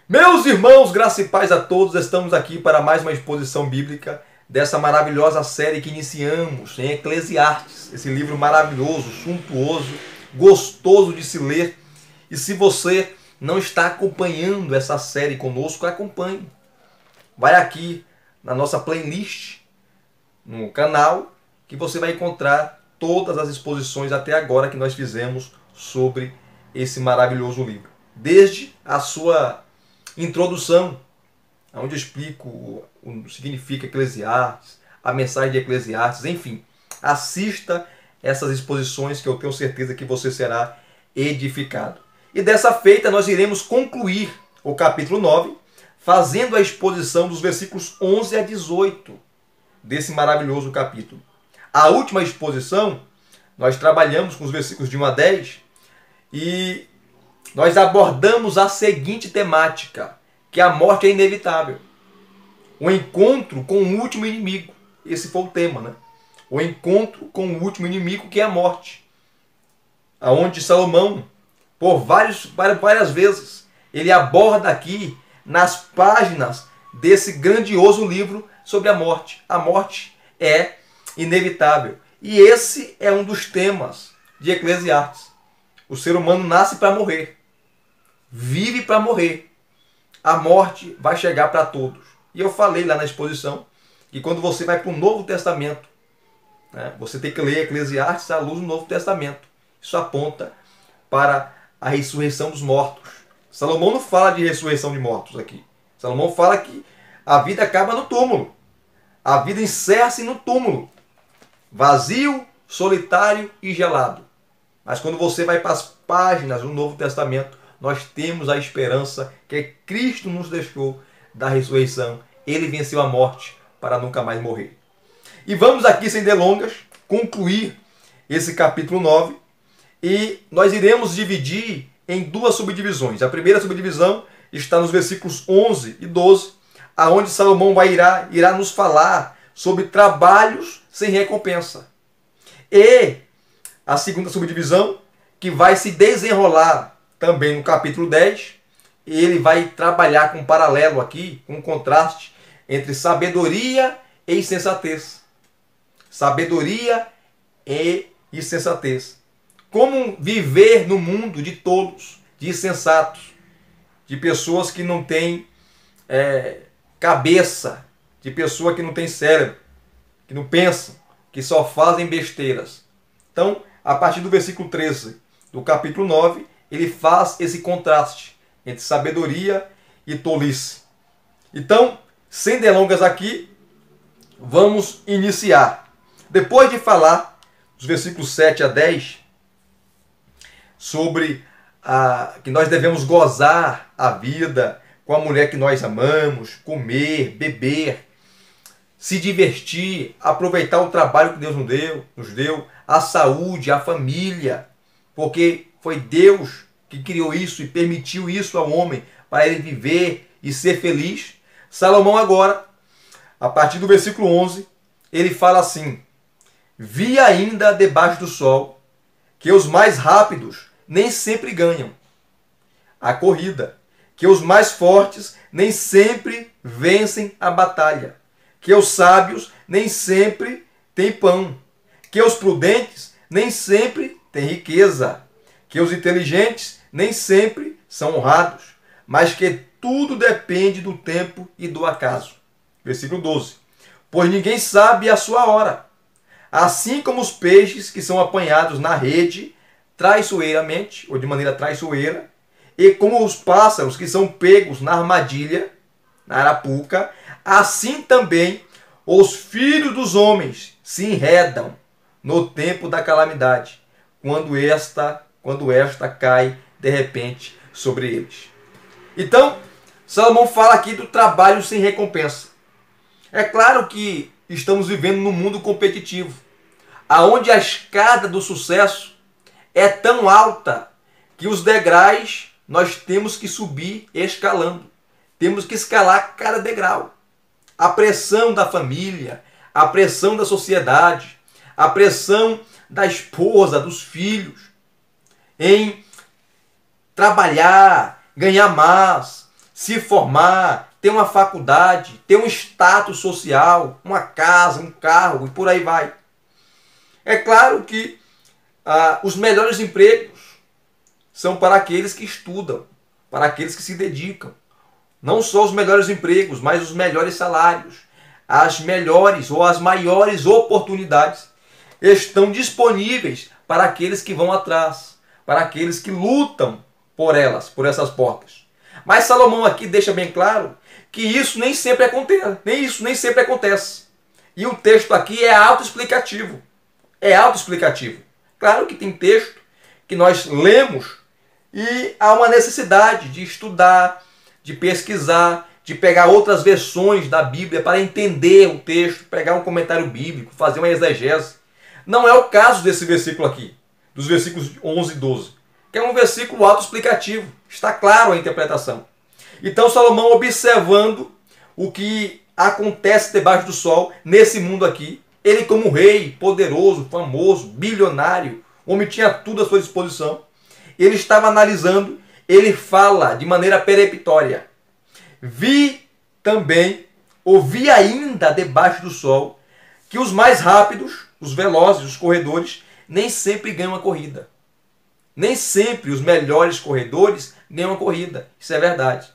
Meus irmãos, graça e paz a todos, estamos aqui para mais uma exposição bíblica dessa maravilhosa série que iniciamos em Eclesiastes, esse livro maravilhoso, suntuoso, gostoso de se ler. E se você não está acompanhando essa série conosco, acompanhe. Vai aqui na nossa playlist, no canal, que você vai encontrar todas as exposições até agora que nós fizemos sobre esse maravilhoso livro. Desde a sua introdução, onde eu explico o que significa Eclesiastes, a mensagem de Eclesiastes, enfim. Assista essas exposições que eu tenho certeza que você será edificado. E dessa feita nós iremos concluir o capítulo 9, fazendo a exposição dos versículos 11 a 18 desse maravilhoso capítulo. A última exposição, nós trabalhamos com os versículos de 1 a 10 e nós abordamos a seguinte temática, que a morte é inevitável. O encontro com o último inimigo. Esse foi o tema, né? O encontro com o último inimigo, que é a morte. Aonde Salomão, por várias vezes, ele aborda aqui nas páginas desse grandioso livro sobre a morte. A morte é inevitável. E esse é um dos temas de Eclesiastes. O ser humano nasce para morrer. Vive para morrer. A morte vai chegar para todos. E eu falei lá na exposição que quando você vai para o Novo Testamento, né, você tem que ler Eclesiastes à luz do Novo Testamento. Isso aponta para a ressurreição dos mortos. Salomão não fala de ressurreição de mortos aqui. Salomão fala que a vida acaba no túmulo. A vida encerra-se no túmulo. Vazio, solitário e gelado. Mas quando você vai para as páginas do Novo Testamento, nós temos a esperança que Cristo nos deixou da ressurreição. Ele venceu a morte para nunca mais morrer. E vamos aqui, sem delongas, concluir esse capítulo 9. E nós iremos dividir em duas subdivisões. A primeira subdivisão está nos versículos 11 e 12, aonde Salomão irá nos falar sobre trabalhos sem recompensa. E a segunda subdivisão, que vai se desenrolar também no capítulo 10, ele vai trabalhar com um paralelo aqui, com um contraste entre sabedoria e insensatez. Sabedoria e insensatez. Como viver no mundo de tolos, de insensatos, de pessoas que não têm cabeça, de pessoa que não tem cérebro, que não pensam, que só fazem besteiras. Então, a partir do versículo 13 do capítulo 9, ele faz esse contraste entre sabedoria e tolice. Então, sem delongas aqui, vamos iniciar. Depois de falar dos versículos 7 a 10, sobre que nós devemos gozar a vida com a mulher que nós amamos, comer, beber, se divertir, aproveitar o trabalho que Deus nos deu, a saúde, a família, porque foi Deus que criou isso e permitiu isso ao homem para ele viver e ser feliz. Salomão agora, a partir do versículo 11, ele fala assim: vi ainda debaixo do sol que os mais rápidos nem sempre ganham a corrida, que os mais fortes nem sempre vencem a batalha, que os sábios nem sempre têm pão, que os prudentes nem sempre têm riqueza, que os inteligentes nem sempre são honrados, mas que tudo depende do tempo e do acaso. Versículo 12. Pois ninguém sabe a sua hora, assim como os peixes que são apanhados na rede traiçoeiramente, ou de maneira traiçoeira, e como os pássaros que são pegos na armadilha, na arapuca, assim também os filhos dos homens se enredam no tempo da calamidade, quando esta cai de repente sobre eles. Então, Salomão fala aqui do trabalho sem recompensa. É claro que estamos vivendo num mundo competitivo, aonde a escada do sucesso é tão alta que os degraus nós temos que subir escalando. Temos que escalar cada degrau. A pressão da família, a pressão da sociedade, a pressão da esposa, dos filhos, em trabalhar, ganhar mais, se formar, ter uma faculdade, ter um status social, uma casa, um carro e por aí vai. É claro que os melhores empregos são para aqueles que estudam, para aqueles que se dedicam. Não só os melhores empregos, mas os melhores salários, as melhores ou as maiores oportunidades estão disponíveis para aqueles que vão atrás, para aqueles que lutam por elas, por essas portas. Mas Salomão aqui deixa bem claro que isso nem sempre acontece. E o texto aqui é autoexplicativo. É autoexplicativo. Claro que tem texto que nós lemos e há uma necessidade de estudar, de pesquisar, de pegar outras versões da Bíblia para entender o texto, pegar um comentário bíblico, fazer uma exegese. Não é o caso desse versículo aqui, dos versículos 11 e 12, que é um versículo autoexplicativo. Está claro a interpretação. Então Salomão, observando o que acontece debaixo do sol, nesse mundo aqui, ele como rei, poderoso, famoso, bilionário, o homem tinha tudo à sua disposição, ele estava analisando, ele fala de maneira peremptória. Ouvi ainda debaixo do sol, que os mais rápidos, os velozes, os corredores, nem sempre ganham a corrida. Nem sempre os melhores corredores ganham a corrida. Isso é verdade.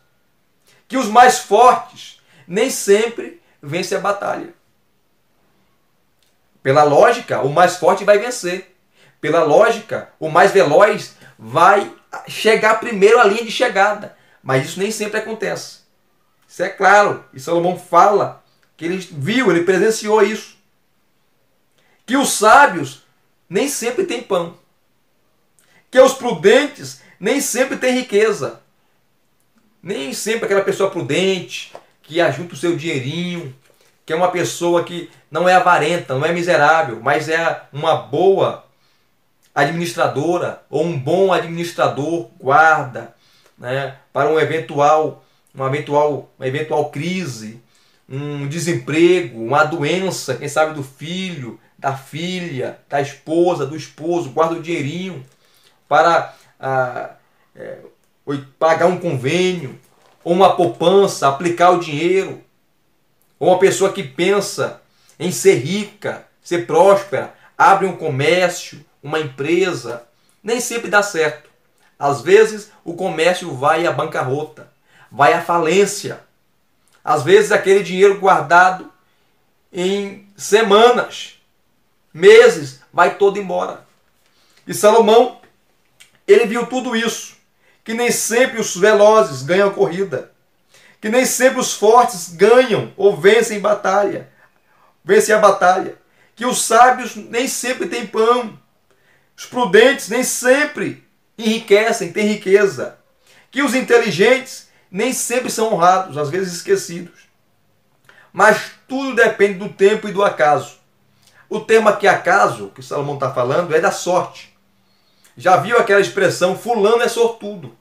Que os mais fortes nem sempre vencem a batalha. Pela lógica, o mais forte vai vencer. Pela lógica, o mais veloz vai chegar primeiro à linha de chegada. Mas isso nem sempre acontece. Isso é claro. E Salomão fala que ele viu, ele presenciou isso. Que os sábios nem sempre têm pão. Que os prudentes nem sempre têm riqueza. Nem sempre aquela pessoa prudente, que ajunta o seu dinheirinho, que é uma pessoa que não é avarenta, não é miserável, mas é uma boa administradora ou um bom administrador, guarda, né, para uma eventual crise, um desemprego, uma doença, quem sabe do filho, da filha, da esposa, do esposo, guarda o dinheirinho para pagar um convênio, ou uma poupança, aplicar o dinheiro, ou uma pessoa que pensa em ser rica, ser próspera, abre um comércio, uma empresa, nem sempre dá certo. Às vezes o comércio vai à bancarrota, vai à falência. Às vezes aquele dinheiro guardado em semanas, meses, vai todo embora. E Salomão, ele viu tudo isso, que nem sempre os velozes ganham a corrida, que nem sempre os fortes ganham ou vencem a batalha, que os sábios nem sempre têm pão, os prudentes nem sempre enriquecem, têm riqueza, que os inteligentes nem sempre são honrados, às vezes esquecidos. Mas tudo depende do tempo e do acaso. O tema aqui, acaso, que Salomão está falando, é da sorte. Já viu aquela expressão, fulano é sortudo?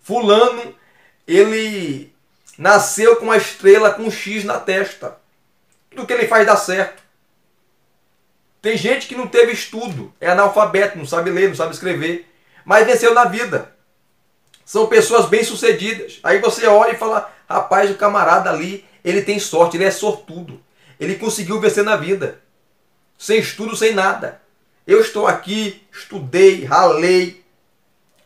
Fulano, ele nasceu com uma estrela com um X na testa. Tudo que ele faz dá certo. Tem gente que não teve estudo, é analfabeto, não sabe ler, não sabe escrever, mas venceu na vida. São pessoas bem-sucedidas. Aí você olha e fala, rapaz, o camarada ali, ele tem sorte, ele é sortudo. Ele conseguiu vencer na vida. Sem estudo, sem nada. Eu estou aqui, estudei, ralei,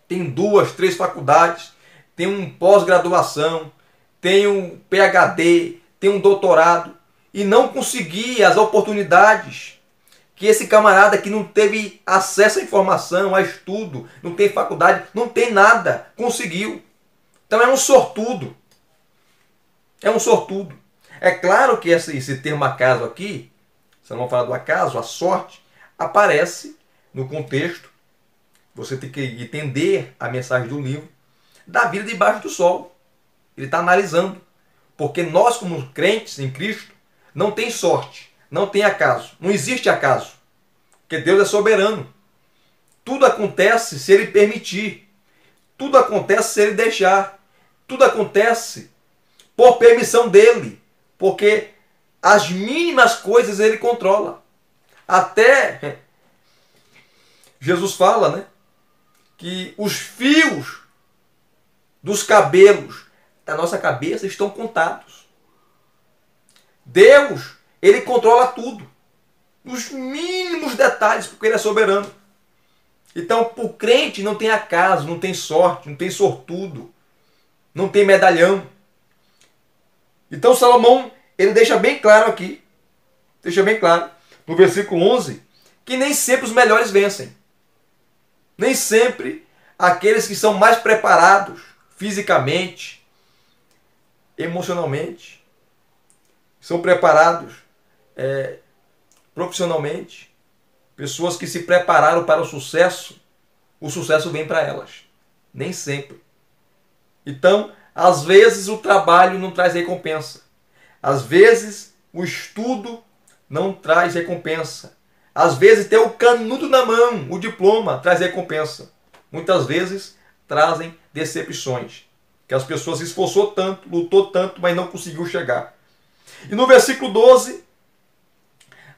tenho 2, 3 faculdades, tenho um pós-graduação, tenho um PhD, tenho um doutorado, e não consegui as oportunidades que esse camarada que não teve acesso à informação, a estudo, não tem faculdade, não tem nada, conseguiu. Então é um sortudo. É um sortudo. É claro que esse termo acaso aqui, se não falar do acaso, a sorte, aparece no contexto. Você tem que entender a mensagem do livro da vida debaixo do sol. Ele está analisando. Porque nós, como crentes em Cristo, não tem sorte, não tem acaso. Não existe acaso. Porque Deus é soberano. Tudo acontece se Ele permitir. Tudo acontece se Ele deixar. Tudo acontece por permissão dEle. Porque as mínimas coisas Ele controla. Até Jesus fala, né, que os fios dos cabelos da nossa cabeça estão contados. Deus, Ele controla tudo, nos mínimos detalhes, porque Ele é soberano. Então, o crente não tem acaso, não tem sorte, não tem sortudo, não tem medalhão. Então, Salomão, ele deixa bem claro aqui, no versículo 11, que nem sempre os melhores vencem. Nem sempre aqueles que são mais preparados fisicamente, emocionalmente, são preparados profissionalmente, pessoas que se prepararam para o sucesso vem para elas. Nem sempre. Então, às vezes o trabalho não traz recompensa. Às vezes o estudo não traz recompensa. Às vezes ter o canudo na mão, o diploma, traz recompensa. Muitas vezes trazem decepções. Que as pessoas se esforçou tanto, lutou tanto, mas não conseguiu chegar. E no versículo 12,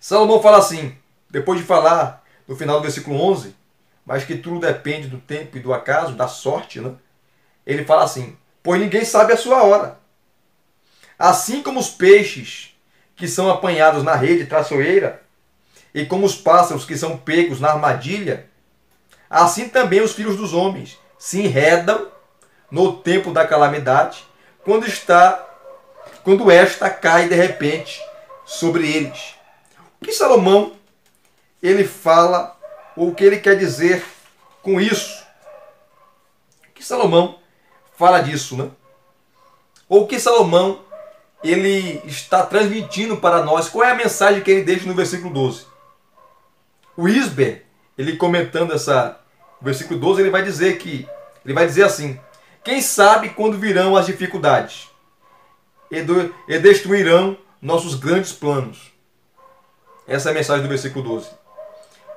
Salomão fala assim, depois de falar no final do versículo 11, mas que tudo depende do tempo e do acaso, da sorte, né? Ele fala assim, pois ninguém sabe a sua hora. Assim como os peixes que são apanhados na rede traiçoeira, e como os pássaros que são pegos na armadilha, assim também os filhos dos homens se enredam no tempo da calamidade, quando esta cai de repente sobre eles. O que Salomão ele fala, ou o que ele quer dizer com isso? O que Salomão fala disso, né? Ou o que Salomão ele está transmitindo para nós? Qual é a mensagem que ele deixa no versículo 12? O Isber, ele comentando o versículo 12, ele vai dizer assim, quem sabe quando virão as dificuldades e destruirão nossos grandes planos. Essa é a mensagem do versículo 12.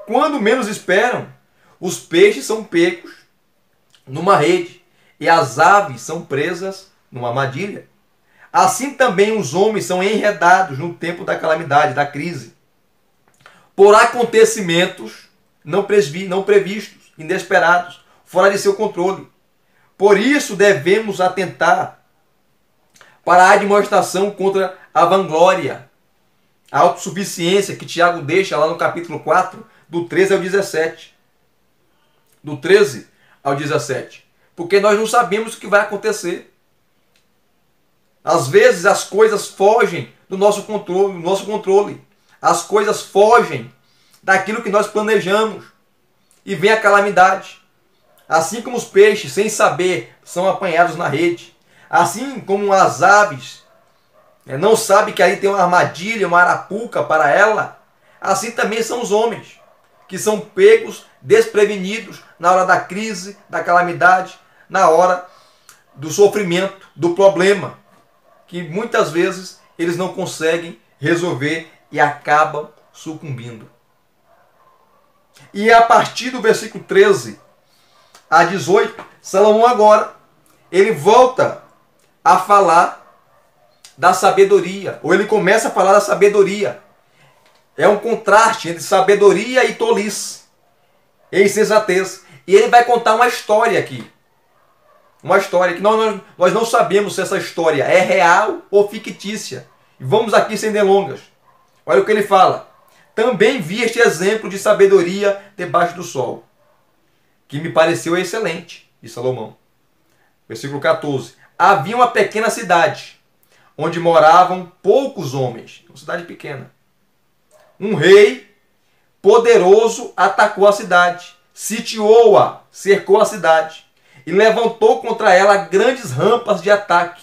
Quando menos esperam, os peixes são pegos numa rede e as aves são presas numa armadilha. Assim também os homens são enredados no tempo da calamidade, da crise, por acontecimentos não previstos, inesperados, fora de seu controle. Por isso devemos atentar para a admoestação contra a vanglória, a autossuficiência que Tiago deixa lá no capítulo 4, do 13 ao 17. Do 13 ao 17. Porque nós não sabemos o que vai acontecer. Às vezes as coisas fogem do nosso controle. As coisas fogem daquilo que nós planejamos. E vem a calamidade. Assim como os peixes, sem saber, são apanhados na rede. Assim como as aves não sabem que ali tem uma armadilha, uma arapuca para ela. Assim também são os homens, que são pegos, desprevenidos na hora da crise, da calamidade, na hora do sofrimento, do problema, que muitas vezes eles não conseguem resolver e acabam sucumbindo. E a partir do versículo 13 a 18, Salomão agora, ele volta a falar da sabedoria, ou ele começa a falar da sabedoria. É um contraste entre sabedoria e tolice, e insensatez. E ele vai contar uma história aqui. Uma história que nós não sabemos se essa história é real ou fictícia. E vamos aqui sem delongas. Olha o que ele fala. Também vi este exemplo de sabedoria debaixo do sol, que me pareceu excelente, de Salomão. Versículo 14. Havia uma pequena cidade, onde moravam poucos homens. Uma cidade pequena. Um rei poderoso atacou a cidade, sitiou-a, cercou a cidade e levantou contra ela grandes rampas de ataque.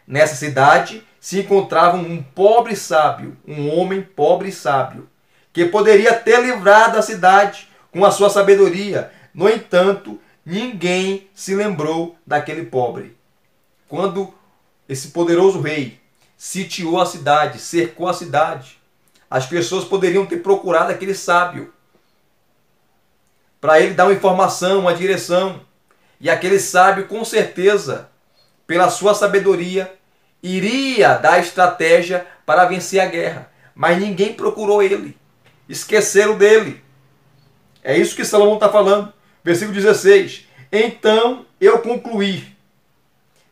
Nessa cidade se encontrava um pobre sábio, um homem pobre e sábio, que poderia ter livrado a cidade com a sua sabedoria. No entanto, ninguém se lembrou daquele pobre. Quando esse poderoso rei sitiou a cidade, cercou a cidade, as pessoas poderiam ter procurado aquele sábio para ele dar uma informação, uma direção. E aquele sábio, com certeza, pela sua sabedoria, iria dar estratégia para vencer a guerra. Mas ninguém procurou ele. Esqueceram dele. É isso que Salomão está falando. Versículo 16. Então eu concluí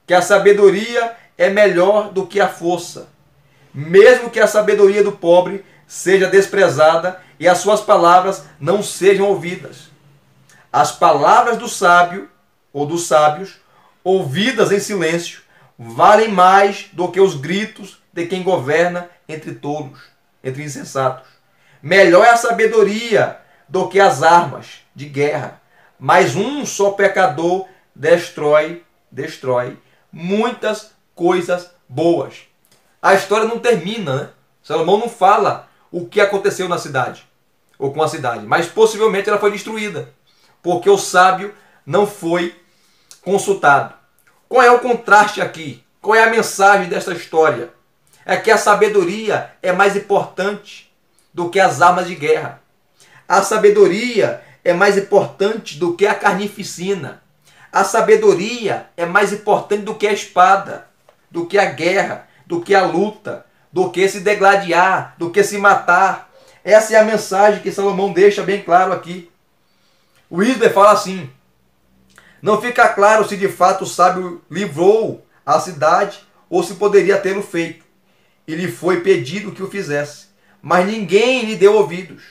que a sabedoria é melhor do que a força, mesmo que a sabedoria do pobre seja desprezada e as suas palavras não sejam ouvidas. As palavras do sábio ou dos sábios, ouvidas em silêncio, valem mais do que os gritos de quem governa entre tolos, entre insensatos. Melhor é a sabedoria do que as armas de guerra, mas um só pecador destrói muitas coisas boas. A história não termina, né? Salomão não fala o que aconteceu na cidade, ou com a cidade, mas possivelmente ela foi destruída, porque o sábio não foi consultado. Qual é o contraste aqui? Qual é a mensagem desta história? É que a sabedoria é mais importante do que as armas de guerra. A sabedoria é mais importante do que a carnificina. A sabedoria é mais importante do que a espada, do que a guerra, do que a luta, do que se degladiar, do que se matar. Essa é a mensagem que Salomão deixa bem claro aqui. O Wisber fala assim: não fica claro se de fato o sábio livrou a cidade ou se poderia tê-lo feito. E lhe foi pedido que o fizesse, mas ninguém lhe deu ouvidos.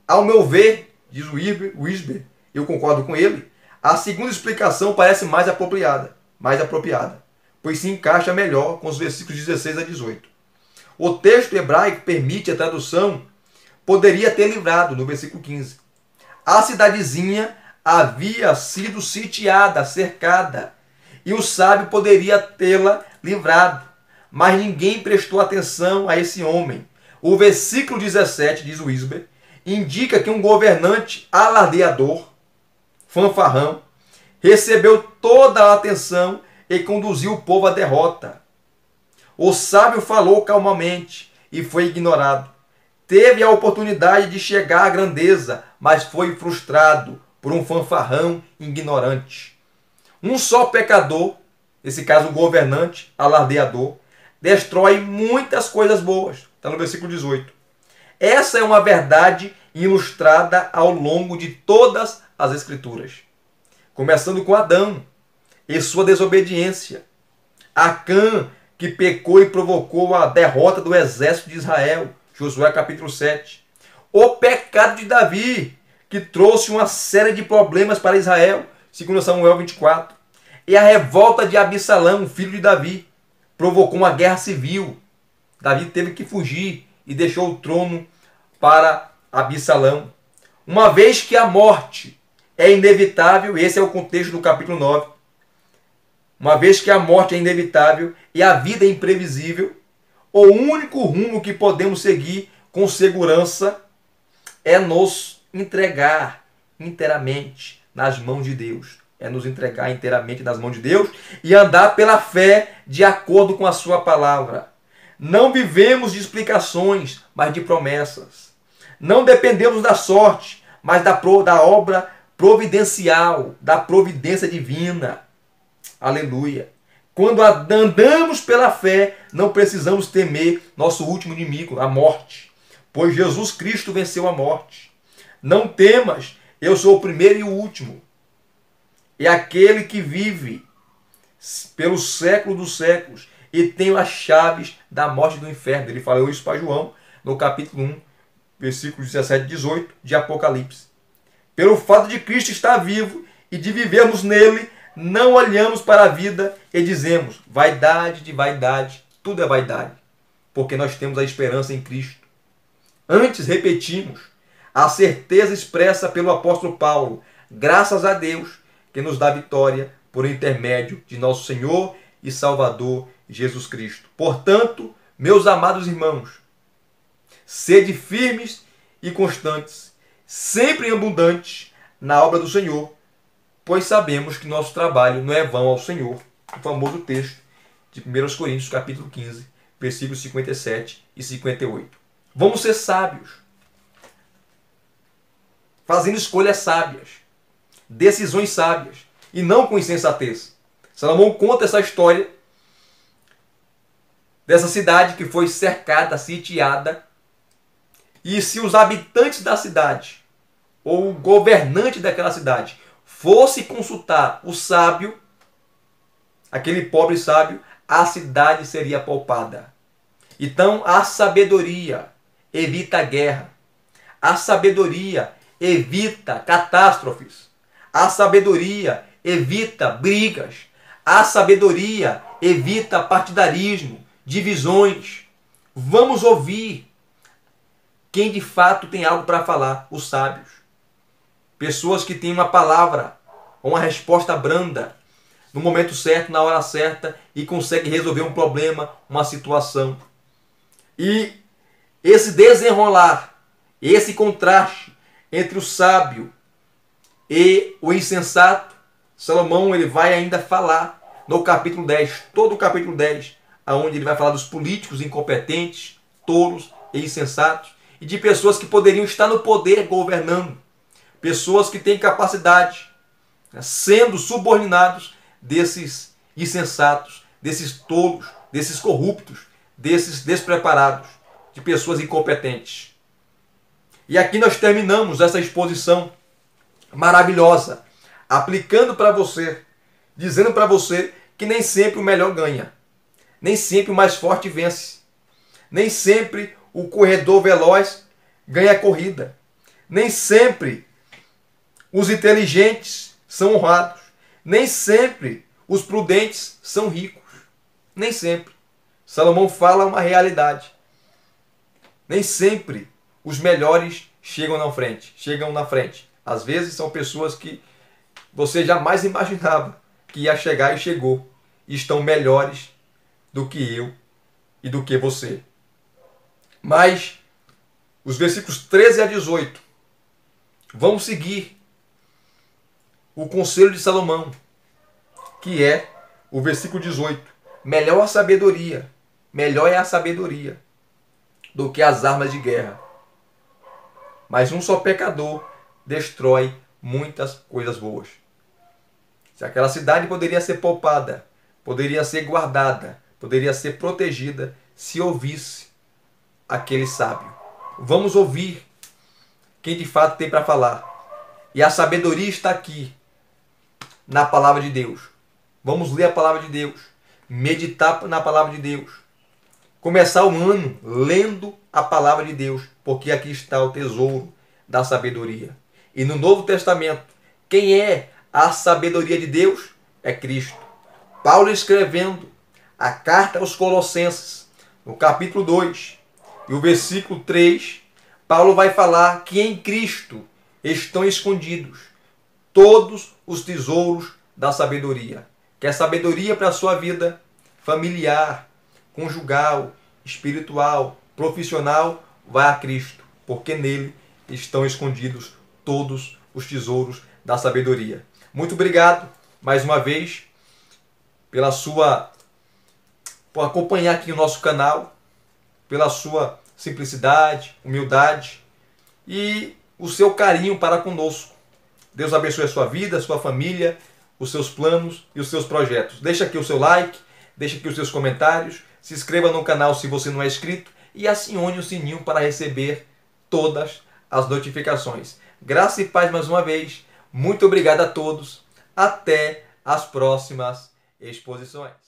Ao meu ver, diz o Wisber, eu concordo com ele, a segunda explicação parece mais apropriada, pois se encaixa melhor com os versículos 16 a 18. O texto hebraico permite a tradução poderia ter livrado, no versículo 15. A cidadezinha havia sido sitiada, cercada, e o sábio poderia tê-la livrado, mas ninguém prestou atenção a esse homem. O versículo 17, diz o Wisber, indica que um governante alardeador, fanfarrão, recebeu toda a atenção e conduziu o povo à derrota. O sábio falou calmamente e foi ignorado. Teve a oportunidade de chegar à grandeza, mas foi frustrado por um fanfarrão ignorante. Um só pecador, nesse caso o governante alardeador, destrói muitas coisas boas. Está no versículo 18. Essa é uma verdade ilustrada ao longo de todas as Escrituras. Começando com Adão e sua desobediência. Acã, que pecou e provocou a derrota do exército de Israel. Josué capítulo 7. O pecado de Davi, que trouxe uma série de problemas para Israel. 2 Samuel 24. E a revolta de Absalão, filho de Davi, provocou uma guerra civil. Davi teve que fugir e deixou o trono para Absalão. Uma vez que a morte é inevitável, esse é o contexto do capítulo 9. Uma vez que a morte é inevitável e a vida é imprevisível, o único rumo que podemos seguir com segurança é nos entregar inteiramente nas mãos de Deus. É nos entregar inteiramente nas mãos de Deus e andar pela fé de acordo com a sua palavra. Não vivemos de explicações, mas de promessas. Não dependemos da sorte, mas da obra providencial, da providência divina. Aleluia. Quando andamos pela fé, não precisamos temer nosso último inimigo, a morte, pois Jesus Cristo venceu a morte. Não temas, eu sou o primeiro e o último. É aquele que vive pelo século dos séculos e tem as chaves da morte e do inferno. Ele falou isso para João no capítulo 1, versículos 17 e 18 de Apocalipse. Pelo fato de Cristo estar vivo e de vivermos nele, não olhamos para a vida e dizemos, vaidade de vaidade, tudo é vaidade, porque nós temos a esperança em Cristo. Antes repetimos a certeza expressa pelo apóstolo Paulo, graças a Deus, que nos dá vitória por intermédio de nosso Senhor e Salvador Jesus Cristo. Portanto, meus amados irmãos, sede firmes e constantes, sempre abundantes na obra do Senhor, pois sabemos que nosso trabalho não é vão ao Senhor. O famoso texto de 1 Coríntios, capítulo 15, versículos 57 e 58. Vamos ser sábios, fazendo escolhas sábias, decisões sábias, e não com insensatez. Salomão conta essa história dessa cidade que foi cercada, sitiada, e se os habitantes da cidade, ou o governante daquela cidade, fosse consultar o sábio, aquele pobre sábio, a cidade seria poupada. Então, a sabedoria evita a guerra. A sabedoria evita catástrofes. A sabedoria evita brigas. A sabedoria evita partidarismo, divisões. Vamos ouvir quem de fato tem algo para falar, os sábios. Pessoas que têm uma palavra, uma resposta branda, no momento certo, na hora certa, e conseguem resolver um problema, uma situação. E esse desenrolar, esse contraste entre o sábio e o insensato, Salomão ele vai ainda falar no capítulo 10, todo o capítulo 10, onde ele vai falar dos políticos incompetentes, tolos e insensatos, e de pessoas que poderiam estar no poder governando, pessoas que têm capacidade, sendo subordinados desses insensatos, desses tolos, desses corruptos, desses despreparados, de pessoas incompetentes. E aqui nós terminamos essa exposição maravilhosa, aplicando para você, dizendo para você que nem sempre o melhor ganha, nem sempre o mais forte vence, nem sempre o corredor veloz ganha a corrida, nem sempre os inteligentes são honrados, nem sempre os prudentes são ricos, nem sempre. Salomão fala uma realidade. Nem sempre os melhores chegam na frente. Às vezes são pessoas que você jamais imaginava que ia chegar e chegou. E estão melhores do que eu e do que você. Mas os versículos 13 a 18 vão seguir o conselho de Salomão, que é o versículo 18. Melhor a sabedoria, melhor é a sabedoria do que as armas de guerra. Mas um só pecador destrói muitas coisas boas. Se aquela cidade poderia ser poupada, poderia ser guardada, poderia ser protegida, se ouvisse aquele sábio. Vamos ouvir quem de fato tem para falar. E a sabedoria está aqui, na palavra de Deus. Vamos ler a palavra de Deus, meditar na palavra de Deus, começar o ano lendo a palavra de Deus, porque aqui está o tesouro da sabedoria. E no Novo Testamento, quem é a sabedoria de Deus? É Cristo. Paulo escrevendo a carta aos Colossenses, no capítulo 2, e o versículo 3, Paulo vai falar que em Cristo estão escondidos todos os tesouros da sabedoria. Quer sabedoria para a sua vida familiar, conjugal, espiritual, profissional? Vai a Cristo, porque nele estão escondidos todos os tesouros da sabedoria. Muito obrigado, mais uma vez, por acompanhar aqui o nosso canal, pela sua simplicidade, humildade e o seu carinho para conosco. Deus abençoe a sua vida, a sua família, os seus planos e os seus projetos. Deixa aqui o seu like, deixa aqui os seus comentários, se inscreva no canal se você não é inscrito e acione o sininho para receber todas as notificações. Graça e paz mais uma vez. Muito obrigado a todos. Até as próximas exposições.